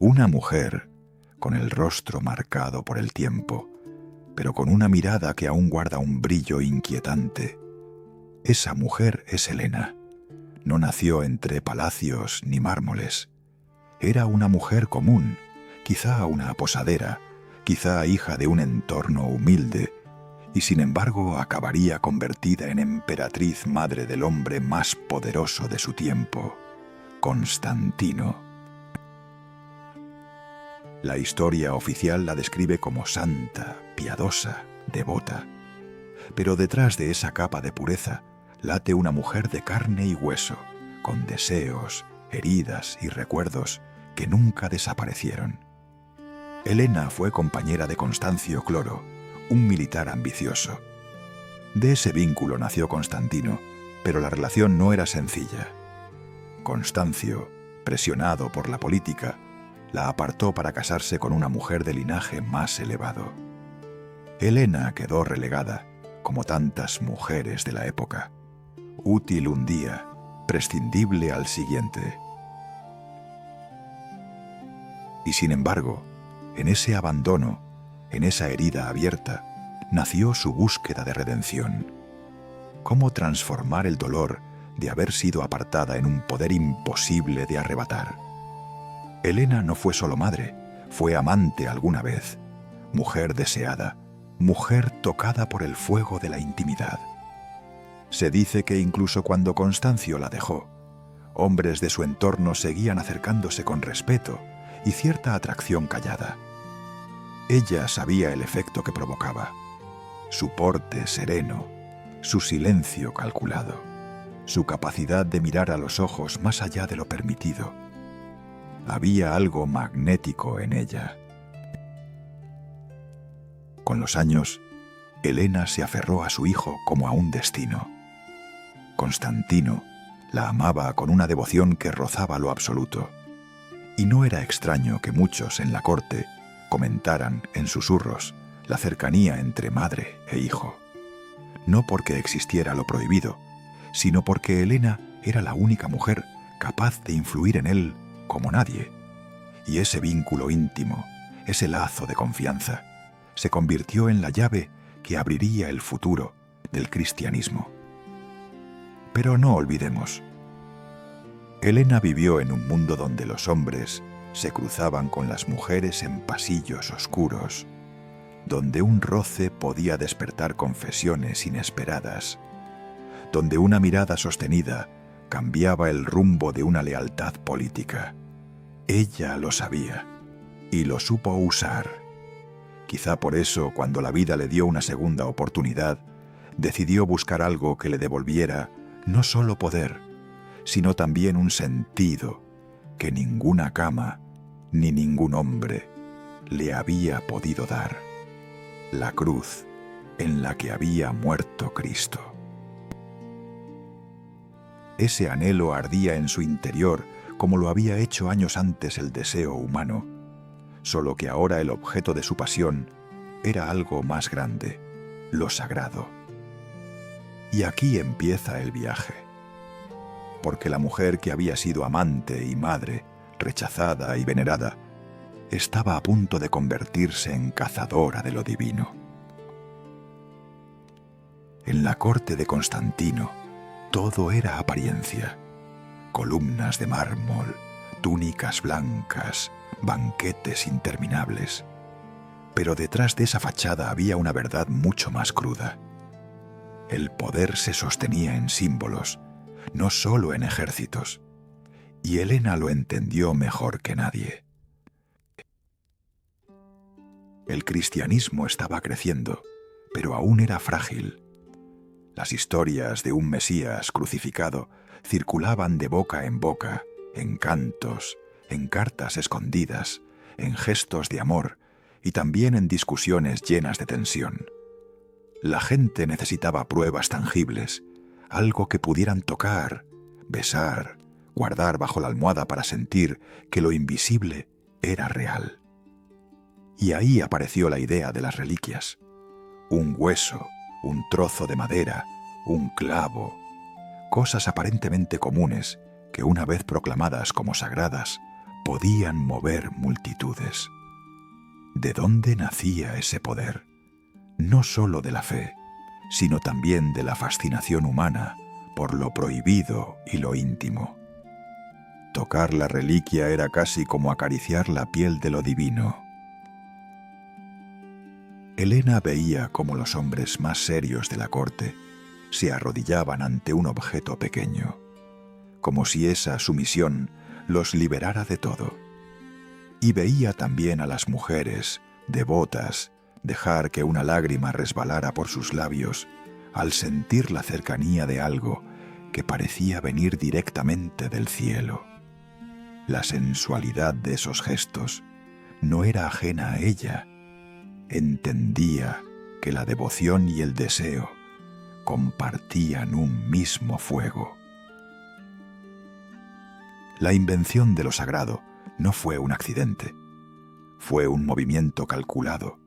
Una mujer con el rostro marcado por el tiempo, pero con una mirada que aún guarda un brillo inquietante. Esa mujer es Helena. No nació entre palacios ni mármoles. Era una mujer común, quizá una posadera, quizá hija de un entorno humilde, y sin embargo acabaría convertida en emperatriz madre del hombre más poderoso de su tiempo, Constantino. La historia oficial la describe como santa, piadosa, devota. Pero detrás de esa capa de pureza late una mujer de carne y hueso, con deseos, heridas y recuerdos que nunca desaparecieron. Helena fue compañera de Constancio Cloro, un militar ambicioso. De ese vínculo nació Constantino, pero la relación no era sencilla. Constancio, presionado por la política, la apartó para casarse con una mujer de linaje más elevado. Helena quedó relegada, como tantas mujeres de la época. Útil un día, prescindible al siguiente. Y sin embargo, en ese abandono, en esa herida abierta, nació su búsqueda de redención. ¿Cómo transformar el dolor de haber sido apartada en un poder imposible de arrebatar? Helena no fue solo madre, fue amante alguna vez, mujer deseada, mujer tocada por el fuego de la intimidad. Se dice que incluso cuando Constancio la dejó, hombres de su entorno seguían acercándose con respeto y cierta atracción callada. Ella sabía el efecto que provocaba, su porte sereno, su silencio calculado, su capacidad de mirar a los ojos más allá de lo permitido. Había algo magnético en ella. Con los años, Helena se aferró a su hijo como a un destino. Constantino la amaba con una devoción que rozaba lo absoluto. Y no era extraño que muchos en la corte comentaran en susurros la cercanía entre madre e hijo. No porque existiera lo prohibido, sino porque Helena era la única mujer capaz de influir en él como nadie. Y ese vínculo íntimo, ese lazo de confianza, se convirtió en la llave que abriría el futuro del cristianismo. Pero no olvidemos, Helena vivió en un mundo donde los hombres se cruzaban con las mujeres en pasillos oscuros, donde un roce podía despertar confesiones inesperadas, donde una mirada sostenida cambiaba el rumbo de una lealtad política. Ella lo sabía y lo supo usar. Quizá por eso, cuando la vida le dio una segunda oportunidad, decidió buscar algo que le devolviera no solo poder, sino también un sentido que ninguna cama ni ningún hombre le había podido dar: la cruz en la que había muerto Cristo. Ese anhelo ardía en su interior como lo había hecho años antes el deseo humano, solo que ahora el objeto de su pasión era algo más grande, lo sagrado. Y aquí empieza el viaje. Porque la mujer que había sido amante y madre, rechazada y venerada, estaba a punto de convertirse en cazadora de lo divino. En la corte de Constantino, todo era apariencia. Columnas de mármol, túnicas blancas, banquetes interminables. Pero detrás de esa fachada había una verdad mucho más cruda. El poder se sostenía en símbolos, no solo en ejércitos, y Helena lo entendió mejor que nadie. El cristianismo estaba creciendo, pero aún era frágil. Las historias de un Mesías crucificado circulaban de boca en boca, en cantos, en cartas escondidas, en gestos de amor y también en discusiones llenas de tensión. La gente necesitaba pruebas tangibles, algo que pudieran tocar, besar, guardar bajo la almohada para sentir que lo invisible era real. Y ahí apareció la idea de las reliquias. Un hueso, un trozo de madera, un clavo, cosas aparentemente comunes que una vez proclamadas como sagradas podían mover multitudes. ¿De dónde nacía ese poder? No solo de la fe, sino también de la fascinación humana por lo prohibido y lo íntimo. Tocar la reliquia era casi como acariciar la piel de lo divino. Helena veía cómo los hombres más serios de la corte se arrodillaban ante un objeto pequeño, como si esa sumisión los liberara de todo. Y veía también a las mujeres, devotas, dejar que una lágrima resbalara por sus labios al sentir la cercanía de algo que parecía venir directamente del cielo. La sensualidad de esos gestos no era ajena a ella. Entendía que la devoción y el deseo compartían un mismo fuego. La invención de lo sagrado no fue un accidente. Fue un movimiento calculado,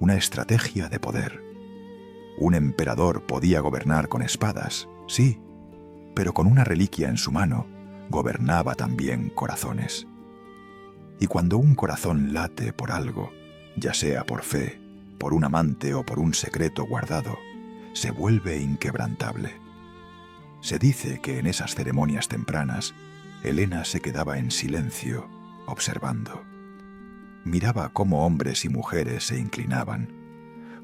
una estrategia de poder. Un emperador podía gobernar con espadas, sí, pero con una reliquia en su mano, gobernaba también corazones. Y cuando un corazón late por algo, ya sea por fe, por un amante o por un secreto guardado, se vuelve inquebrantable. Se dice que en esas ceremonias tempranas, Helena se quedaba en silencio, observando. Miraba cómo hombres y mujeres se inclinaban,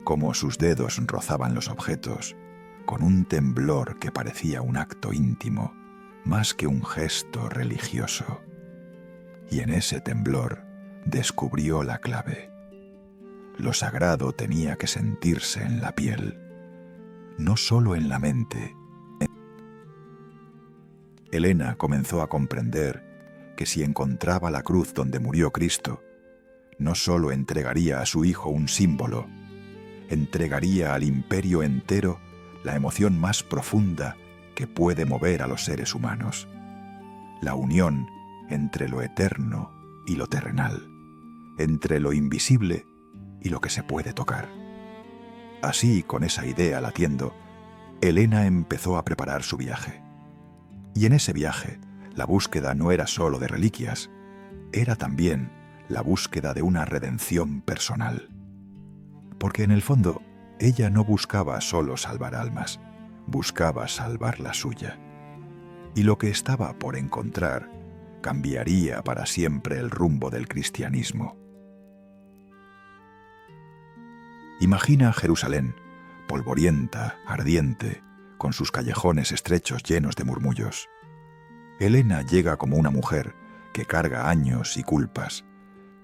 cómo sus dedos rozaban los objetos, con un temblor que parecía un acto íntimo, más que un gesto religioso. Y en ese temblor descubrió la clave. Lo sagrado tenía que sentirse en la piel, no solo en la mente. Helena comenzó a comprender que si encontraba la cruz donde murió Cristo, no solo entregaría a su hijo un símbolo, entregaría al imperio entero la emoción más profunda que puede mover a los seres humanos, la unión entre lo eterno y lo terrenal, entre lo invisible y lo que se puede tocar. Así, con esa idea latiendo, Helena empezó a preparar su viaje. Y en ese viaje, la búsqueda no era solo de reliquias, era también la búsqueda de una redención personal. Porque en el fondo, ella no buscaba solo salvar almas, buscaba salvar la suya. Y lo que estaba por encontrar cambiaría para siempre el rumbo del cristianismo. Imagina Jerusalén, polvorienta, ardiente, con sus callejones estrechos llenos de murmullos. Helena llega como una mujer que carga años y culpas,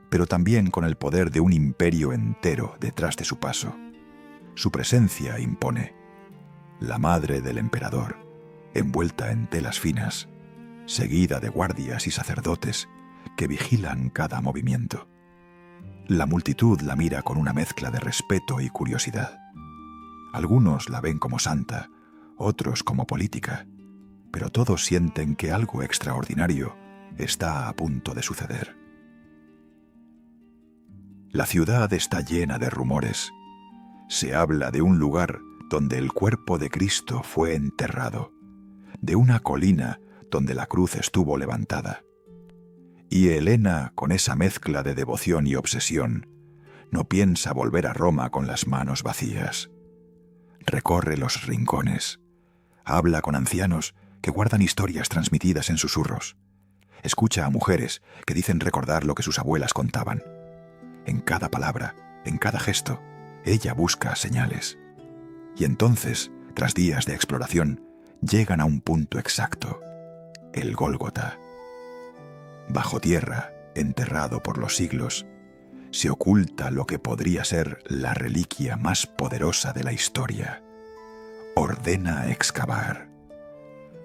pero también con el poder de un imperio entero detrás de su paso. Su presencia impone. La madre del emperador, envuelta en telas finas, seguida de guardias y sacerdotes que vigilan cada movimiento. La multitud la mira con una mezcla de respeto y curiosidad. Algunos la ven como santa, otros como política, pero todos sienten que algo extraordinario está a punto de suceder. La ciudad está llena de rumores. Se habla de un lugar donde el cuerpo de Cristo fue enterrado, de una colina donde la cruz estuvo levantada. Y Helena, con esa mezcla de devoción y obsesión, no piensa volver a Roma con las manos vacías. Recorre los rincones, habla con ancianos que guardan historias transmitidas en susurros, escucha a mujeres que dicen recordar lo que sus abuelas contaban. En cada palabra, en cada gesto, ella busca señales. Y entonces, tras días de exploración, llegan a un punto exacto, el Gólgota. Bajo tierra, enterrado por los siglos, se oculta lo que podría ser la reliquia más poderosa de la historia. Ordena excavar.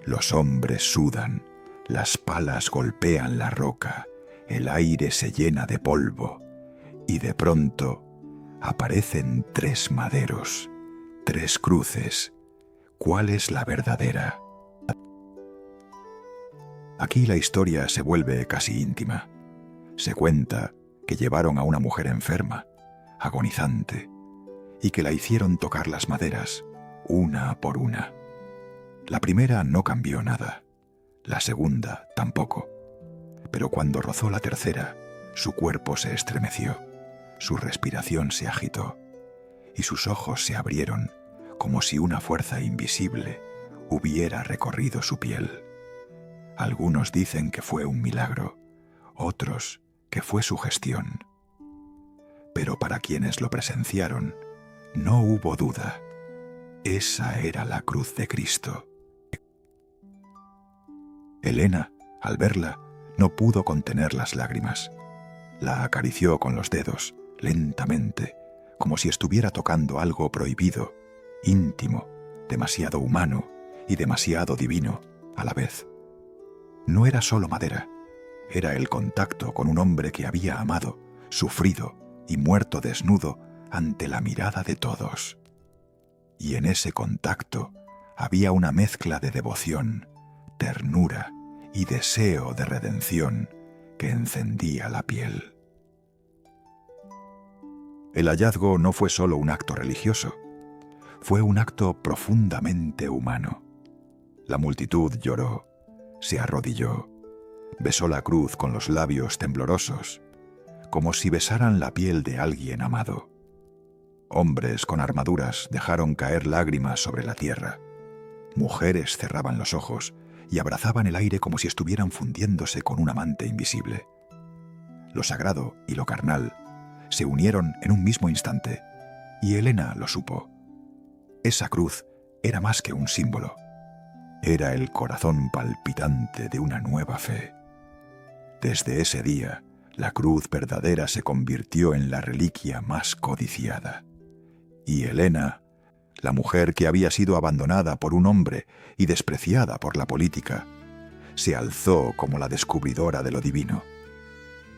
Los hombres sudan, las palas golpean la roca, el aire se llena de polvo, y de pronto aparecen 3 maderos, 3 cruces. ¿Cuál es la verdadera? Aquí la historia se vuelve casi íntima. Se cuenta que llevaron a una mujer enferma, agonizante, y que la hicieron tocar las maderas, una por una. La primera no cambió nada, la segunda tampoco, Pero cuando rozó la tercera, su cuerpo se estremeció, su respiración se agitó, y sus ojos se abrieron como si una fuerza invisible hubiera recorrido su piel. Algunos dicen que fue un milagro, otros que fue sugestión. Pero para quienes lo presenciaron, no hubo duda. Esa era la cruz de Cristo. Elena, al verla, no pudo contener las lágrimas. La acarició con los dedos, lentamente, como si estuviera tocando algo prohibido, íntimo, demasiado humano y demasiado divino a la vez. No era solo madera, era el contacto con un hombre que había amado, sufrido y muerto desnudo ante la mirada de todos. Y en ese contacto había una mezcla de devoción, ternura y deseo de redención que encendía la piel. El hallazgo no fue solo un acto religioso, fue un acto profundamente humano. La multitud lloró, se arrodilló, besó la cruz con los labios temblorosos, como si besaran la piel de alguien amado. Hombres con armaduras dejaron caer lágrimas sobre la tierra. Mujeres cerraban los ojos y abrazaban el aire como si estuvieran fundiéndose con un amante invisible. Lo sagrado y lo carnal se unieron en un mismo instante, y Elena lo supo. Esa cruz era más que un símbolo. Era el corazón palpitante de una nueva fe. Desde ese día, la cruz verdadera se convirtió en la reliquia más codiciada. Y Elena, la mujer que había sido abandonada por un hombre y despreciada por la política, se alzó como la descubridora de lo divino.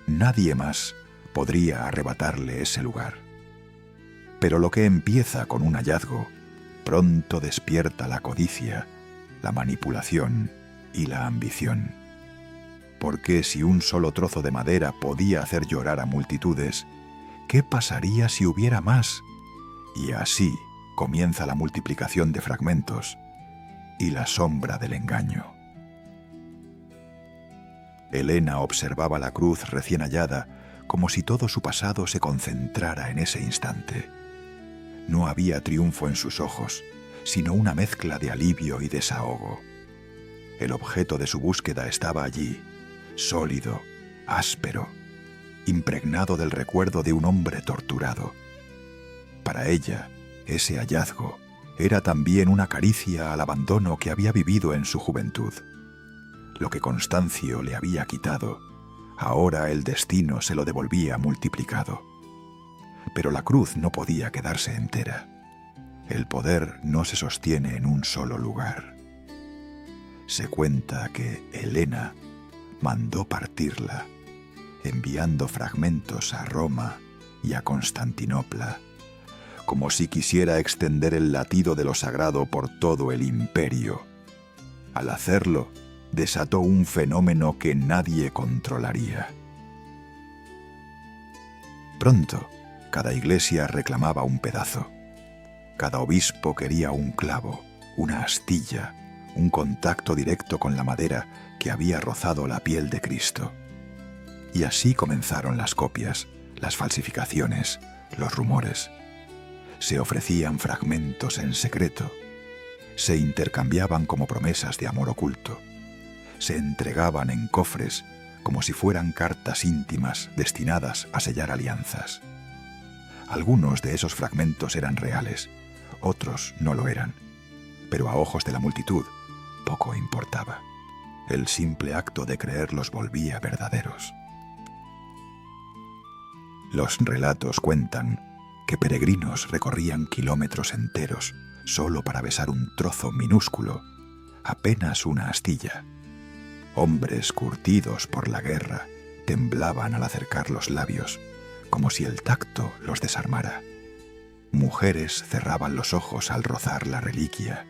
Nadie más podría arrebatarle ese lugar. Pero lo que empieza con un hallazgo, pronto despierta la codicia, la manipulación y la ambición. Porque si un solo trozo de madera podía hacer llorar a multitudes, ¿qué pasaría si hubiera más? Y así comienza la multiplicación de fragmentos y la sombra del engaño. Elena observaba la cruz recién hallada como si todo su pasado se concentrara en ese instante. No había triunfo en sus ojos, sino una mezcla de alivio y desahogo. El objeto de su búsqueda estaba allí, sólido, áspero, impregnado del recuerdo de un hombre torturado. Para ella, ese hallazgo era también una caricia al abandono que había vivido en su juventud. Lo que Constancio le había quitado, ahora el destino se lo devolvía multiplicado. Pero la cruz no podía quedarse entera. El poder no se sostiene en un solo lugar. Se cuenta que Elena mandó partirla, enviando fragmentos a Roma y a Constantinopla, como si quisiera extender el latido de lo sagrado por todo el imperio. Al hacerlo, desató un fenómeno que nadie controlaría. Pronto, cada iglesia reclamaba un pedazo. Cada obispo quería un clavo, una astilla, un contacto directo con la madera que había rozado la piel de Cristo. Y así comenzaron las copias, las falsificaciones, los rumores. Se ofrecían fragmentos en secreto. Se intercambiaban como promesas de amor oculto. Se entregaban en cofres como si fueran cartas íntimas destinadas a sellar alianzas. Algunos de esos fragmentos eran reales, otros no lo eran, pero a ojos de la multitud poco importaba. El simple acto de creer los volvía verdaderos. Los relatos cuentan que peregrinos recorrían kilómetros enteros solo para besar un trozo minúsculo, apenas una astilla. Hombres curtidos por la guerra temblaban al acercar los labios, como si el tacto los desarmara. Mujeres cerraban los ojos al rozar la reliquia,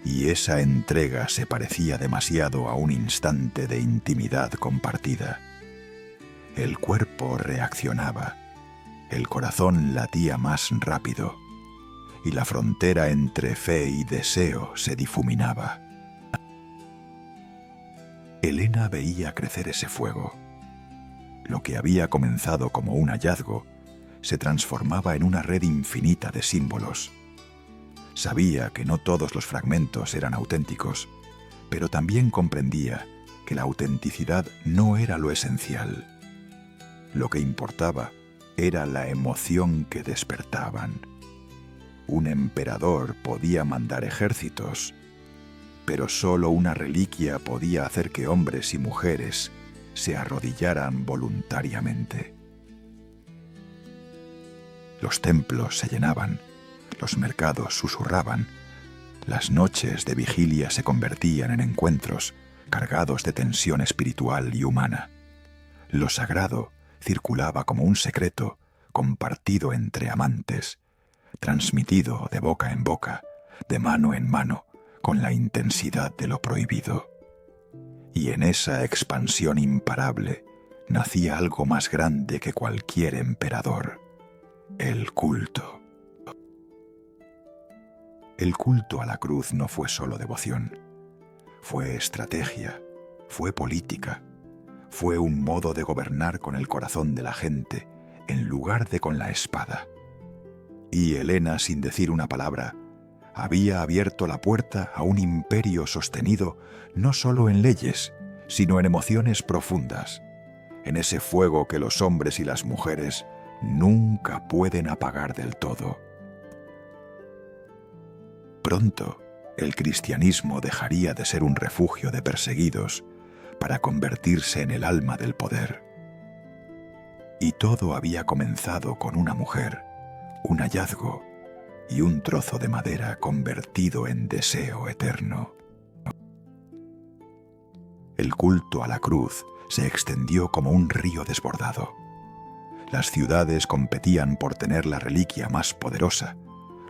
y esa entrega se parecía demasiado a un instante de intimidad compartida. El cuerpo reaccionaba, el corazón latía más rápido, y la frontera entre fe y deseo se difuminaba. Helena veía crecer ese fuego. Lo que había comenzado como un hallazgo se transformaba en una red infinita de símbolos. Sabía que no todos los fragmentos eran auténticos, pero también comprendía que la autenticidad no era lo esencial. Lo que importaba era la emoción que despertaban. Un emperador podía mandar ejércitos, pero solo una reliquia podía hacer que hombres y mujeres se arrodillaran voluntariamente. Los templos se llenaban, los mercados susurraban, las noches de vigilia se convertían en encuentros cargados de tensión espiritual y humana. Lo sagrado circulaba como un secreto compartido entre amantes, transmitido de boca en boca, de mano en mano, con la intensidad de lo prohibido. Y en esa expansión imparable nacía algo más grande que cualquier emperador: el culto. El culto a la cruz no fue solo devoción, fue estrategia, fue política, fue un modo de gobernar con el corazón de la gente en lugar de con la espada. Y Helena, sin decir una palabra, había abierto la puerta a un imperio sostenido no solo en leyes, sino en emociones profundas, en ese fuego que los hombres y las mujeres nunca pueden apagar del todo. Pronto, el cristianismo dejaría de ser un refugio de perseguidos para convertirse en el alma del poder. Y todo había comenzado con una mujer, un hallazgo y un trozo de madera convertido en deseo eterno. El culto a la cruz se extendió como un río desbordado. Las ciudades competían por tener la reliquia más poderosa,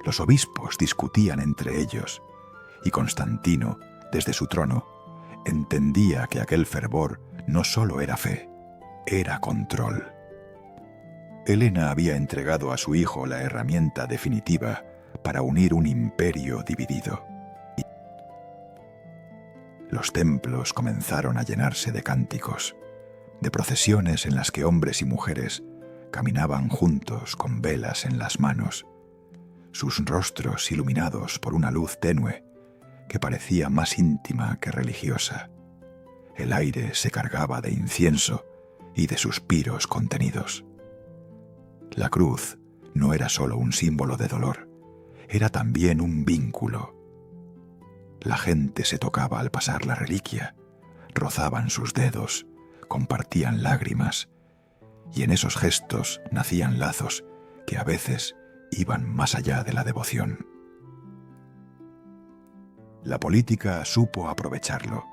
los obispos discutían entre ellos, y Constantino, desde su trono, entendía que aquel fervor no solo era fe, era control. Helena había entregado a su hijo la herramienta definitiva para unir un imperio dividido. Los templos comenzaron a llenarse de cánticos, de procesiones en las que hombres y mujeres caminaban juntos con velas en las manos, sus rostros iluminados por una luz tenue que parecía más íntima que religiosa. El aire se cargaba de incienso y de suspiros contenidos. La cruz no era solo un símbolo de dolor, era también un vínculo. La gente se tocaba al pasar la reliquia, rozaban sus dedos, compartían lágrimas, y en esos gestos nacían lazos que a veces iban más allá de la devoción. La política supo aprovecharlo.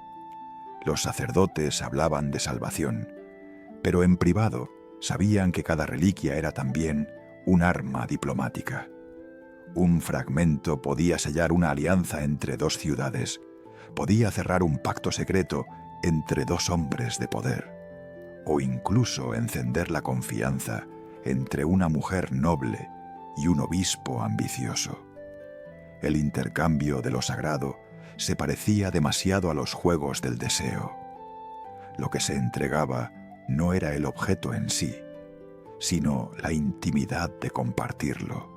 Los sacerdotes hablaban de salvación, pero en privado sabían que cada reliquia era también un arma diplomática. Un fragmento podía sellar una alianza entre dos ciudades, podía cerrar un pacto secreto entre dos hombres de poder, o incluso encender la confianza entre una mujer noble y un obispo ambicioso. El intercambio de lo sagrado se parecía demasiado a los juegos del deseo. Lo que se entregaba no era el objeto en sí, sino la intimidad de compartirlo.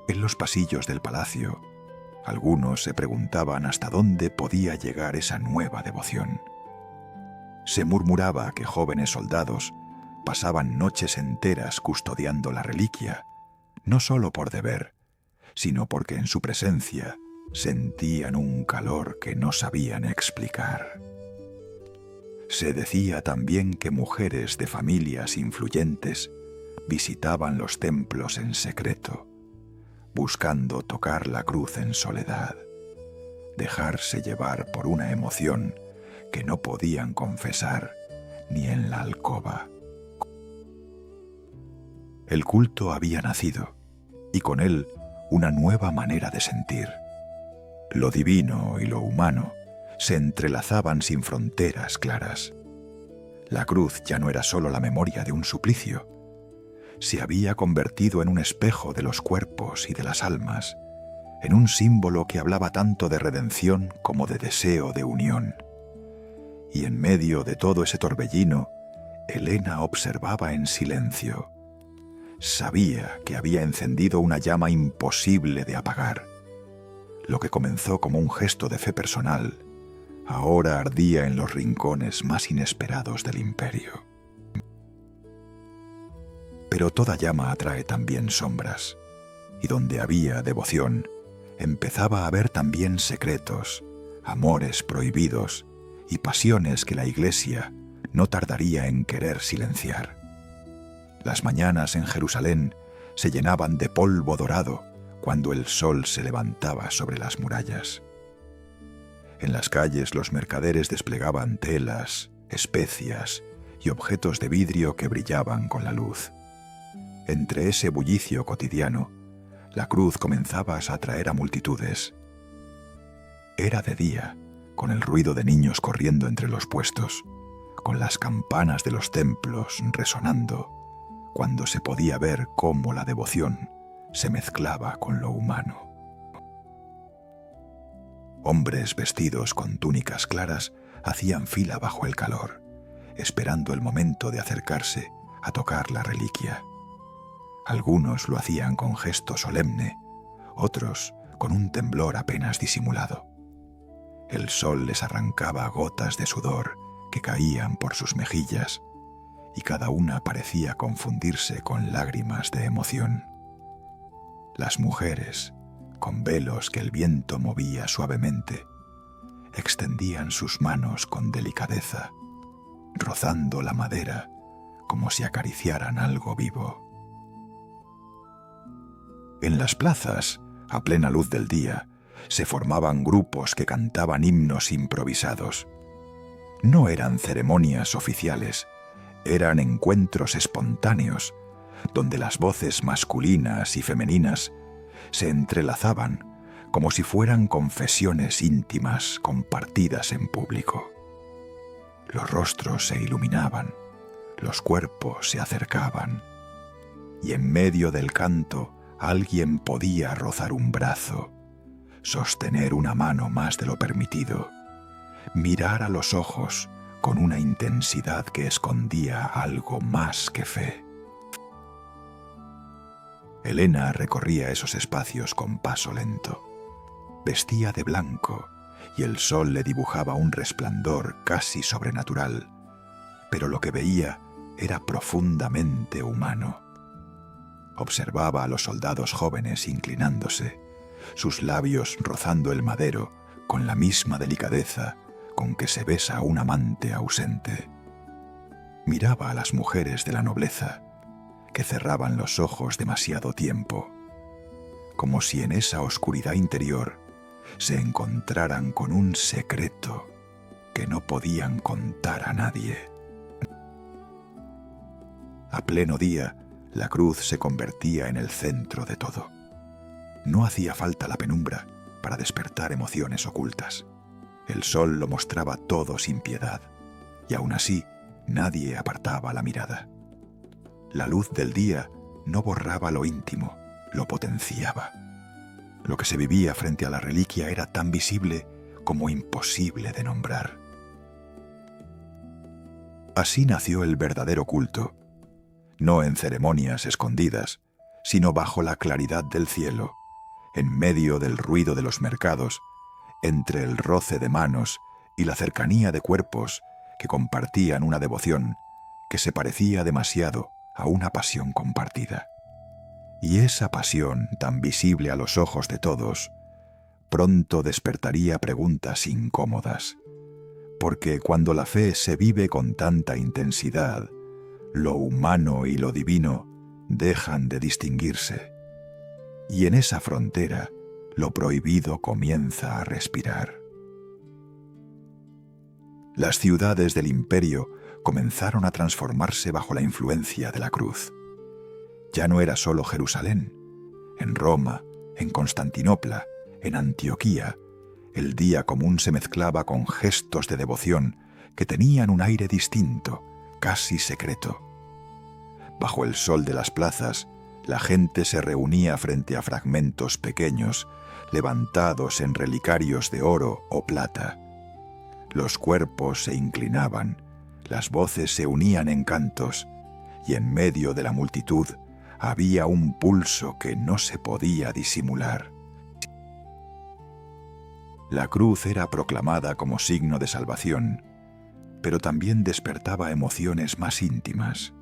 En los pasillos del palacio, algunos se preguntaban hasta dónde podía llegar esa nueva devoción. Se murmuraba que jóvenes soldados pasaban noches enteras custodiando la reliquia, no solo por deber, sino porque en su presencia sentían un calor que no sabían explicar. Se decía también que mujeres de familias influyentes visitaban los templos en secreto, buscando tocar la cruz en soledad, dejarse llevar por una emoción que no podían confesar ni en la alcoba. El culto había nacido, y con él una nueva manera de sentir. Lo divino y lo humano se entrelazaban sin fronteras claras. La cruz ya no era solo la memoria de un suplicio, se había convertido en un espejo de los cuerpos y de las almas, en un símbolo que hablaba tanto de redención como de deseo de unión. Y en medio de todo ese torbellino, Helena observaba en silencio. Sabía que había encendido una llama imposible de apagar. Lo que comenzó como un gesto de fe personal, ahora ardía en los rincones más inesperados del imperio. Pero toda llama atrae también sombras, y donde había devoción, empezaba a haber también secretos, amores prohibidos y pasiones que la Iglesia no tardaría en querer silenciar. Las mañanas en Jerusalén se llenaban de polvo dorado cuando el sol se levantaba sobre las murallas. En las calles los mercaderes desplegaban telas, especias y objetos de vidrio que brillaban con la luz. Entre ese bullicio cotidiano, la cruz comenzaba a atraer a multitudes. Era de día, con el ruido de niños corriendo entre los puestos, con las campanas de los templos resonando, cuando se podía ver cómo la devoción se mezclaba con lo humano. Hombres vestidos con túnicas claras hacían fila bajo el calor, esperando el momento de acercarse a tocar la reliquia. Algunos lo hacían con gesto solemne, otros con un temblor apenas disimulado. El sol les arrancaba gotas de sudor que caían por sus mejillas, y cada una parecía confundirse con lágrimas de emoción. Las mujeres, con velos que el viento movía suavemente, extendían sus manos con delicadeza, rozando la madera como si acariciaran algo vivo. En las plazas, a plena luz del día, se formaban grupos que cantaban himnos improvisados. No eran ceremonias oficiales, eran encuentros espontáneos, donde las voces masculinas y femeninas se entrelazaban como si fueran confesiones íntimas compartidas en público. Los rostros se iluminaban, los cuerpos se acercaban, y en medio del canto alguien podía rozar un brazo, sostener una mano más de lo permitido, mirar a los ojos con una intensidad que escondía algo más que fe. Helena recorría esos espacios con paso lento. Vestía de blanco y el sol le dibujaba un resplandor casi sobrenatural, pero lo que veía era profundamente humano. Observaba a los soldados jóvenes inclinándose, sus labios rozando el madero con la misma delicadeza con que se besa a un amante ausente. Miraba a las mujeres de la nobleza, que cerraban los ojos demasiado tiempo, como si en esa oscuridad interior se encontraran con un secreto que no podían contar a nadie. A pleno día, la cruz se convertía en el centro de todo. No hacía falta la penumbra para despertar emociones ocultas. El sol lo mostraba todo sin piedad, y aún así nadie apartaba la mirada. La luz del día no borraba lo íntimo, lo potenciaba. Lo que se vivía frente a la reliquia era tan visible como imposible de nombrar. Así nació el verdadero culto, no en ceremonias escondidas, sino bajo la claridad del cielo, en medio del ruido de los mercados, entre el roce de manos y la cercanía de cuerpos que compartían una devoción que se parecía demasiado a una pasión compartida. Y esa pasión, tan visible a los ojos de todos, pronto despertaría preguntas incómodas, porque cuando la fe se vive con tanta intensidad, lo humano y lo divino dejan de distinguirse, y en esa frontera lo prohibido comienza a respirar. Las ciudades del imperio comenzaron a transformarse bajo la influencia de la cruz. Ya no era solo Jerusalén. En Roma, en Constantinopla, en Antioquía, el día común se mezclaba con gestos de devoción que tenían un aire distinto, casi secreto. Bajo el sol de las plazas, la gente se reunía frente a fragmentos pequeños, levantados en relicarios de oro o plata. Los cuerpos se inclinaban, las voces se unían en cantos, y en medio de la multitud había un pulso que no se podía disimular. La cruz era proclamada como signo de salvación, pero también despertaba emociones más íntimas.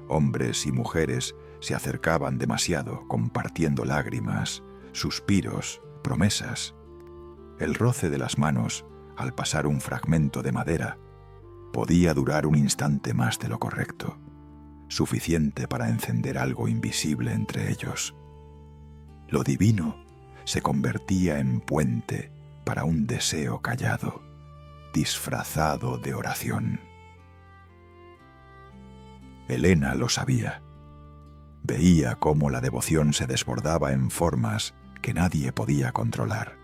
Hombres y mujeres se acercaban demasiado, compartiendo lágrimas, suspiros, promesas. El roce de las manos, al pasar un fragmento de madera, podía durar un instante más de lo correcto, suficiente para encender algo invisible entre ellos. Lo divino se convertía en puente para un deseo callado, disfrazado de oración. Helena lo sabía. Veía cómo la devoción se desbordaba en formas que nadie podía controlar.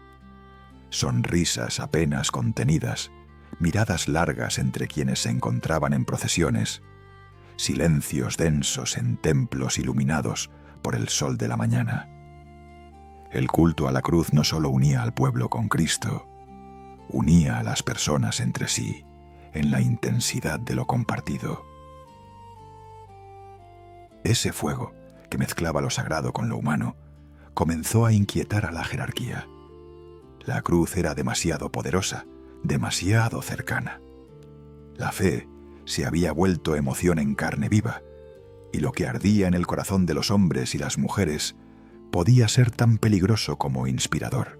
Sonrisas apenas contenidas, miradas largas entre quienes se encontraban en procesiones, silencios densos en templos iluminados por el sol de la mañana. El culto a la cruz no solo unía al pueblo con Cristo, unía a las personas entre sí en la intensidad de lo compartido. Ese fuego, que mezclaba lo sagrado con lo humano, comenzó a inquietar a la jerarquía. La cruz era demasiado poderosa, demasiado cercana. La fe se había vuelto emoción en carne viva, y lo que ardía en el corazón de los hombres y las mujeres podía ser tan peligroso como inspirador.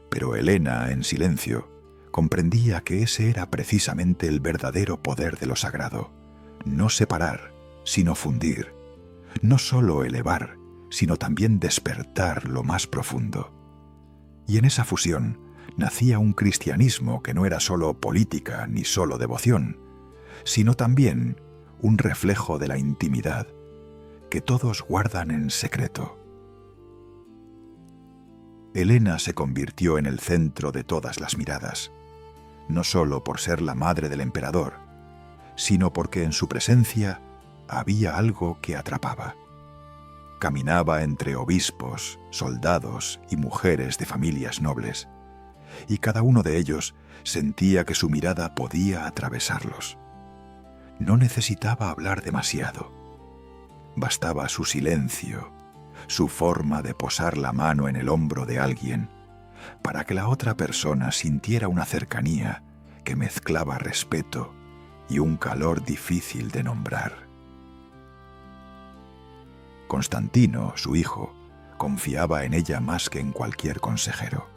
Pero Helena, en silencio, comprendía que ese era precisamente el verdadero poder de lo sagrado: no separar, sino fundir; no solo elevar, sino también despertar lo más profundo. Y en esa fusión nacía un cristianismo que no era solo política ni solo devoción, sino también un reflejo de la intimidad que todos guardan en secreto. Helena se convirtió en el centro de todas las miradas, no solo por ser la madre del emperador, sino porque en su presencia había algo que atrapaba. Caminaba entre obispos, soldados y mujeres de familias nobles, y cada uno de ellos sentía que su mirada podía atravesarlos. No necesitaba hablar demasiado. Bastaba su silencio, su forma de posar la mano en el hombro de alguien, para que la otra persona sintiera una cercanía que mezclaba respeto y un calor difícil de nombrar. Constantino, su hijo, confiaba en ella más que en cualquier consejero.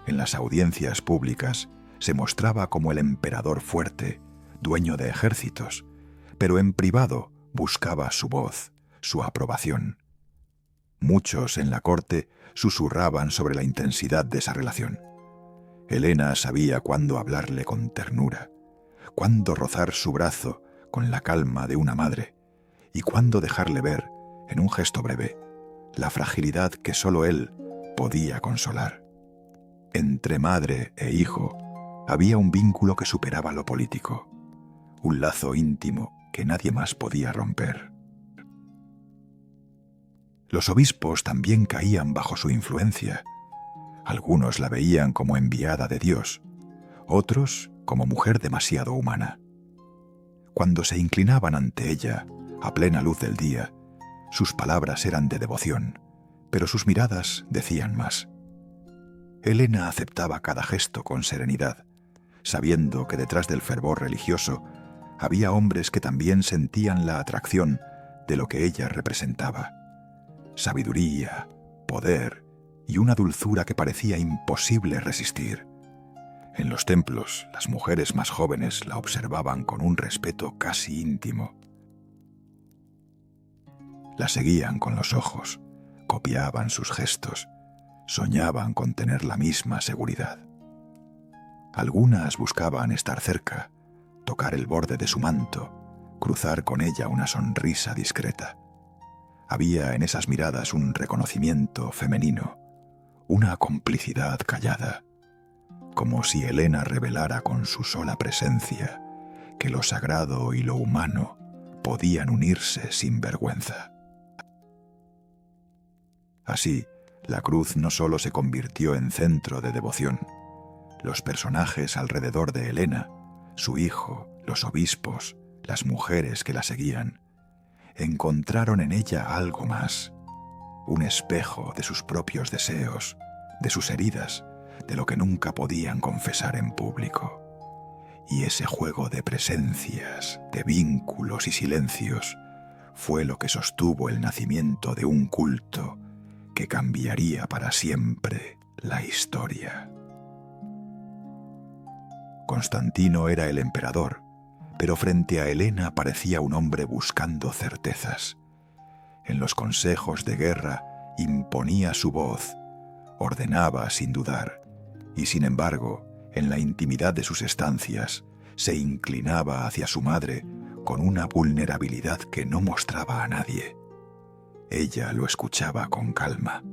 En las audiencias públicas se mostraba como el emperador fuerte, dueño de ejércitos, pero en privado buscaba su voz, su aprobación. Muchos en la corte susurraban sobre la intensidad de esa relación. Helena sabía cuándo hablarle con ternura, cuándo rozar su brazo con la calma de una madre, y cuándo dejarle ver, en un gesto breve, la fragilidad que solo él podía consolar. Entre madre e hijo había un vínculo que superaba lo político, un lazo íntimo que nadie más podía romper. Los obispos también caían bajo su influencia. Algunos la veían como enviada de Dios, otros como mujer demasiado humana. Cuando se inclinaban ante ella, a plena luz del día, sus palabras eran de devoción, pero sus miradas decían más. Helena aceptaba cada gesto con serenidad, sabiendo que detrás del fervor religioso había hombres que también sentían la atracción de lo que ella representaba: sabiduría, poder y una dulzura que parecía imposible resistir. En los templos, las mujeres más jóvenes la observaban con un respeto casi íntimo. La seguían con los ojos, copiaban sus gestos, soñaban con tener la misma seguridad. Algunas buscaban estar cerca, tocar el borde de su manto, cruzar con ella una sonrisa discreta. Había en esas miradas un reconocimiento femenino, una complicidad callada, como si Helena revelara con su sola presencia que lo sagrado y lo humano podían unirse sin vergüenza. Así, La cruz no solo se convirtió en centro de devoción. Los personajes alrededor de Helena, su hijo, los obispos, las mujeres que la seguían, encontraron en ella algo más, un espejo de sus propios deseos, de sus heridas, de lo que nunca podían confesar en público. Y ese juego de presencias, de vínculos y silencios, fue lo que sostuvo el nacimiento de un culto que cambiaría para siempre la historia. Constantino era el emperador, pero frente a Helena parecía un hombre buscando certezas. En los consejos de guerra imponía su voz, ordenaba sin dudar, y sin embargo, en la intimidad de sus estancias, se inclinaba hacia su madre con una vulnerabilidad que no mostraba a nadie. Ella lo escuchaba con calma,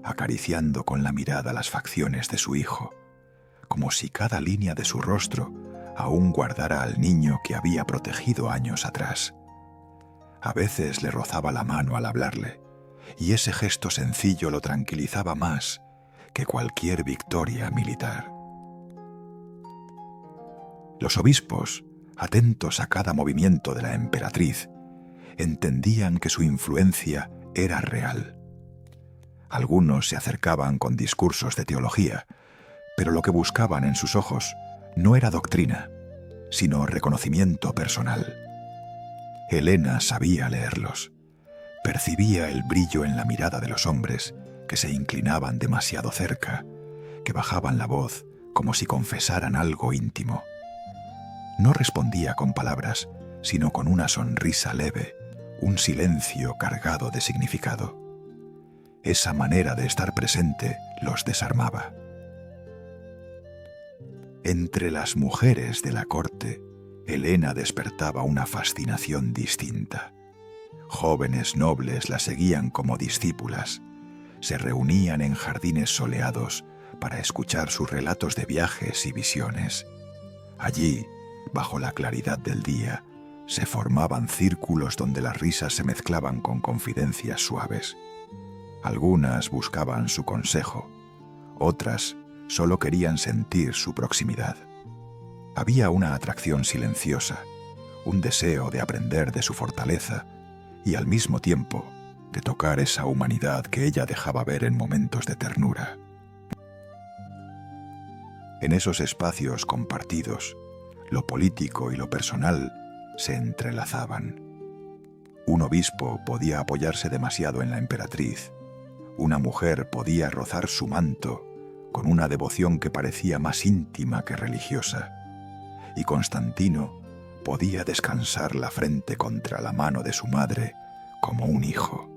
acariciando con la mirada las facciones de su hijo, como si cada línea de su rostro aún guardara al niño que había protegido años atrás. A veces le rozaba la mano al hablarle, y ese gesto sencillo lo tranquilizaba más que cualquier victoria militar. Los obispos, atentos a cada movimiento de la emperatriz, entendían que su influencia era real. Algunos se acercaban con discursos de teología, pero lo que buscaban en sus ojos no era doctrina, sino reconocimiento personal. Helena sabía leerlos. Percibía el brillo en la mirada de los hombres que se inclinaban demasiado cerca, que bajaban la voz como si confesaran algo íntimo. No respondía con palabras, sino con una sonrisa leve, un silencio cargado de significado. Esa manera de estar presente los desarmaba. Entre las mujeres de la corte, Helena despertaba una fascinación distinta. Jóvenes nobles la seguían como discípulas. Se reunían en jardines soleados para escuchar sus relatos de viajes y visiones. Allí, bajo la claridad del día, se formaban círculos donde las risas se mezclaban con confidencias suaves. Algunas buscaban su consejo, otras solo querían sentir su proximidad. Había una atracción silenciosa, un deseo de aprender de su fortaleza y al mismo tiempo de tocar esa humanidad que ella dejaba ver en momentos de ternura. En esos espacios compartidos, lo político y lo personal se entrelazaban. Un obispo podía apoyarse demasiado en la emperatriz. Una mujer podía rozar su manto con una devoción que parecía más íntima que religiosa. Y Constantino podía descansar la frente contra la mano de su madre como un hijo,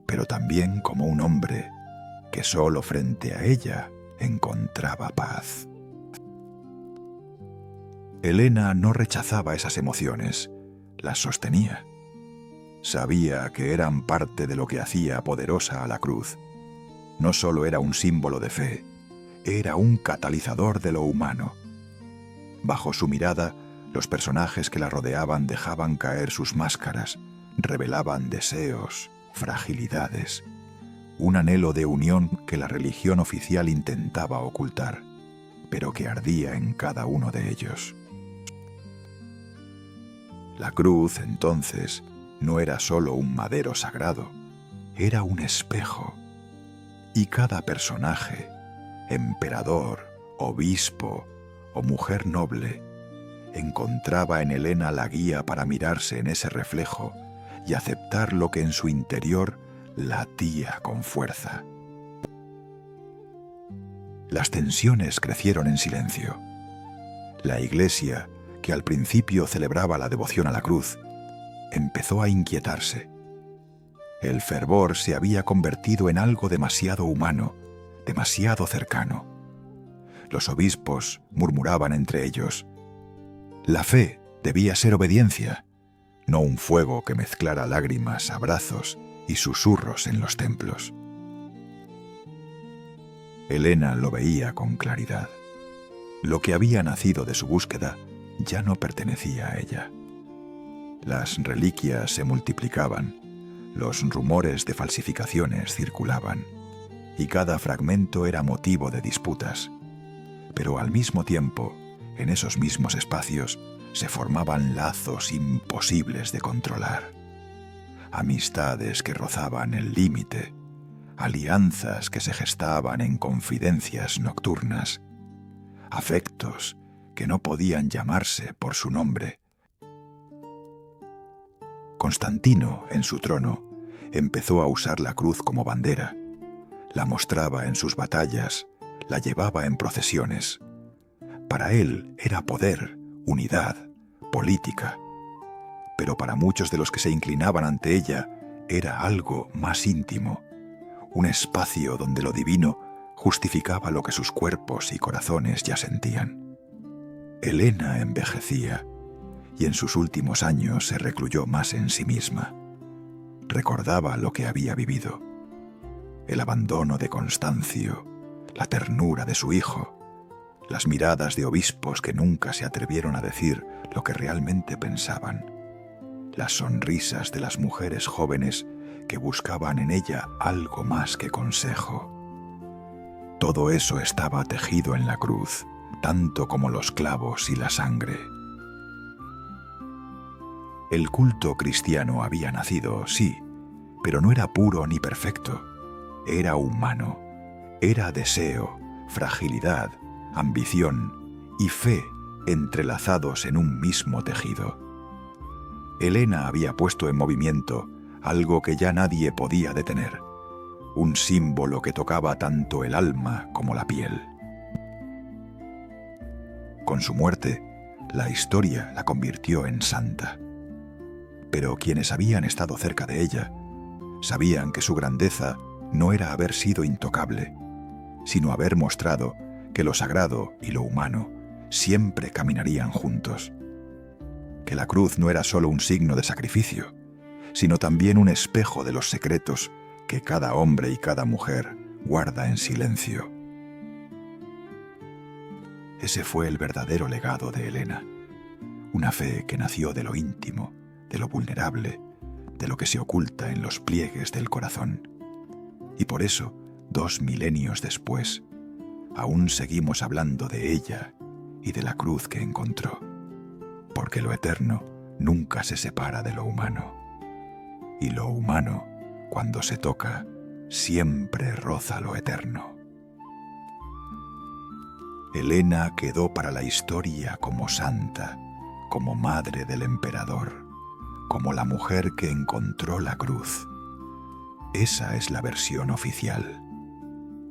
pero también como un hombre que solo frente a ella encontraba paz. Helena no rechazaba esas emociones, las sostenía. Sabía que eran parte de lo que hacía poderosa a la cruz. No solo era un símbolo de fe, era un catalizador de lo humano. Bajo su mirada, los personajes que la rodeaban dejaban caer sus máscaras, revelaban deseos, fragilidades, un anhelo de unión que la religión oficial intentaba ocultar, pero que ardía en cada uno de ellos. La cruz, entonces, no era solo un madero sagrado, era un espejo. Y cada personaje, emperador, obispo o mujer noble, encontraba en Helena la guía para mirarse en ese reflejo y aceptar lo que en su interior latía con fuerza. Las tensiones crecieron en silencio. La Iglesia, que al principio celebraba la devoción a la cruz, empezó a inquietarse. El fervor se había convertido en algo demasiado humano, demasiado cercano. Los obispos murmuraban entre ellos. La fe debía ser obediencia, no un fuego que mezclara lágrimas, abrazos y susurros en los templos. Helena lo veía con claridad. Lo que había nacido de su búsqueda ya no pertenecía a ella. Las reliquias se multiplicaban, los rumores de falsificaciones circulaban. y cada fragmento era motivo de disputas. Pero al mismo tiempo, en esos mismos espacios, se formaban lazos imposibles de controlar. Amistades que rozaban el límite, alianzas que se gestaban en confidencias nocturnas, afectos que no podían llamarse por su nombre. Constantino, en su trono, empezó a usar la cruz como bandera. La mostraba en sus batallas, la llevaba en procesiones. Para él era poder, unidad, política. Pero para muchos de los que se inclinaban ante ella era algo más íntimo, un espacio donde lo divino justificaba lo que sus cuerpos y corazones ya sentían. Helena envejecía y en sus últimos años se recluyó más en sí misma. Recordaba lo que había vivido, el abandono de Constancio, la ternura de su hijo, las miradas de obispos que nunca se atrevieron a decir lo que realmente pensaban, las sonrisas de las mujeres jóvenes que buscaban en ella algo más que consejo. Todo eso estaba tejido en la cruz, tanto como los clavos y la sangre. El culto cristiano había nacido, sí, pero no era puro ni perfecto. Era humano, era deseo, fragilidad, ambición y fe entrelazados en un mismo tejido. Helena había puesto en movimiento algo que ya nadie podía detener, un símbolo que tocaba tanto el alma como la piel. Con su muerte, la historia la convirtió en santa. Pero quienes habían estado cerca de ella sabían que su grandeza no era haber sido intocable, sino haber mostrado que lo sagrado y lo humano siempre caminarían juntos. Que la cruz no era solo un signo de sacrificio, sino también un espejo de los secretos que cada hombre y cada mujer guarda en silencio. Ese fue el verdadero legado de Helena, una fe que nació de lo íntimo, de lo vulnerable, de lo que se oculta en los pliegues del corazón. Y por eso, 2 milenios después, aún seguimos hablando de ella y de la cruz que encontró, porque lo eterno nunca se separa de lo humano, y lo humano, cuando se toca, siempre roza lo eterno. Helena quedó para la historia como santa, como madre del emperador, como la mujer que encontró la cruz. Esa es la versión oficial.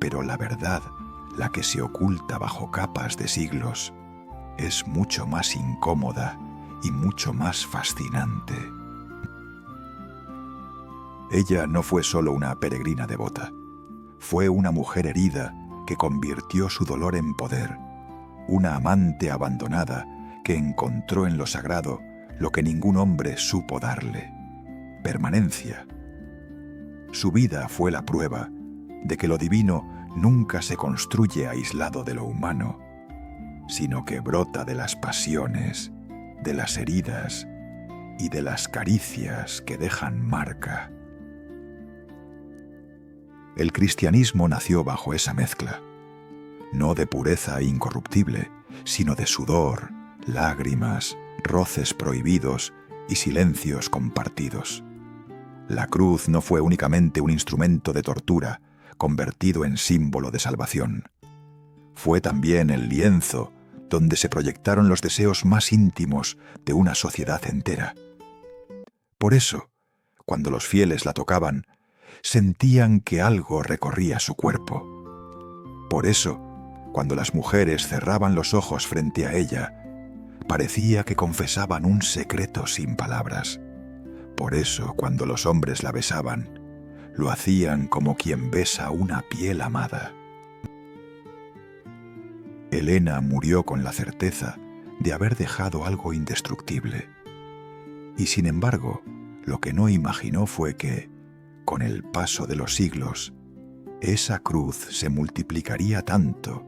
Pero la verdad, la que se oculta bajo capas de siglos, es mucho más incómoda y mucho más fascinante. Ella no fue solo una peregrina devota, fue una mujer herida que convirtió su dolor en poder, una amante abandonada que encontró en lo sagrado lo que ningún hombre supo darle: permanencia. Su vida fue la prueba de que lo divino nunca se construye aislado de lo humano, sino que brota de las pasiones, de las heridas y de las caricias que dejan marca. El cristianismo nació bajo esa mezcla, no de pureza incorruptible, sino de sudor, lágrimas, roces prohibidos y silencios compartidos. La cruz no fue únicamente un instrumento de tortura convertido en símbolo de salvación. Fue también el lienzo donde se proyectaron los deseos más íntimos de una sociedad entera. Por eso, cuando los fieles la tocaban, sentían que algo recorría su cuerpo. Por eso, cuando las mujeres cerraban los ojos frente a ella, parecía que confesaban un secreto sin palabras. Por eso, cuando los hombres la besaban, lo hacían como quien besa una piel amada. Helena murió con la certeza de haber dejado algo indestructible. Y sin embargo, lo que no imaginó fue que, con el paso de los siglos, esa cruz se multiplicaría tanto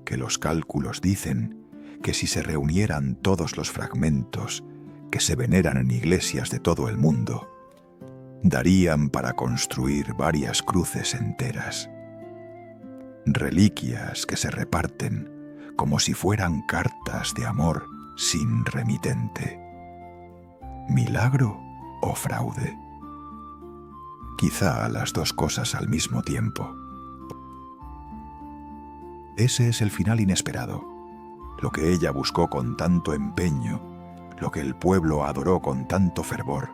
que los cálculos dicen que si se reunieran todos los fragmentos que se veneran en iglesias de todo el mundo, darían para construir varias cruces enteras. reliquias que se reparten como si fueran cartas de amor sin remitente. ¿Milagro o fraude? Quizá las dos cosas al mismo tiempo. Ese es el final inesperado, lo que ella buscó con tanto empeño, lo que el pueblo adoró con tanto fervor,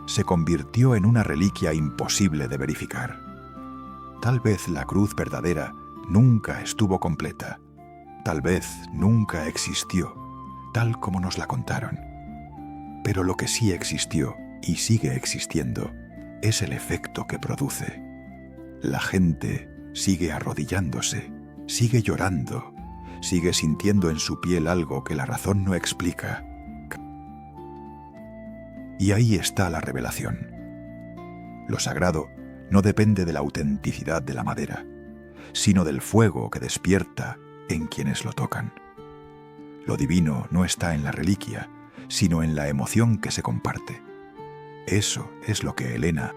se convirtió en una reliquia imposible de verificar. Tal vez la cruz verdadera nunca estuvo completa, tal vez nunca existió, tal como nos la contaron. Pero lo que sí existió y sigue existiendo es el efecto que produce. La gente sigue arrodillándose, sigue llorando, sigue sintiendo en su piel algo que la razón no explica. Y ahí está la revelación. Lo sagrado no depende de la autenticidad de la madera, sino del fuego que despierta en quienes lo tocan. Lo divino no está en la reliquia, sino en la emoción que se comparte. Eso es lo que Elena